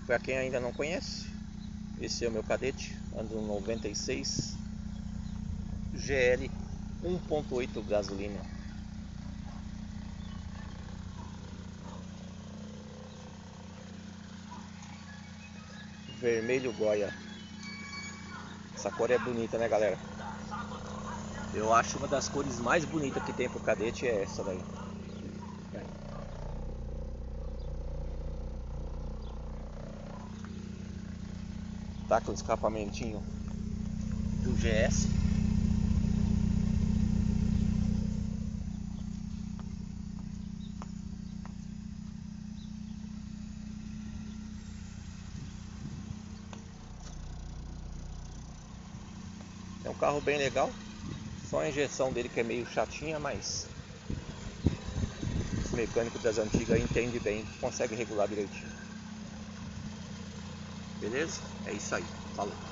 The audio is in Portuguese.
Para quem ainda não conhece, esse é o meu Cadete, ando no 96 GL 1.8 gasolina. Vermelho Goya. Essa cor é bonita, né, galera? Eu acho uma das cores mais bonitas que tem pro Cadete é essa daí. Tá com o escapamentinho do GS. É um carro bem legal. Só a injeção dele que é meio chatinha, mas os mecânicos das antigas entendem bem, conseguem regular direitinho. Beleza? É isso aí. Falou.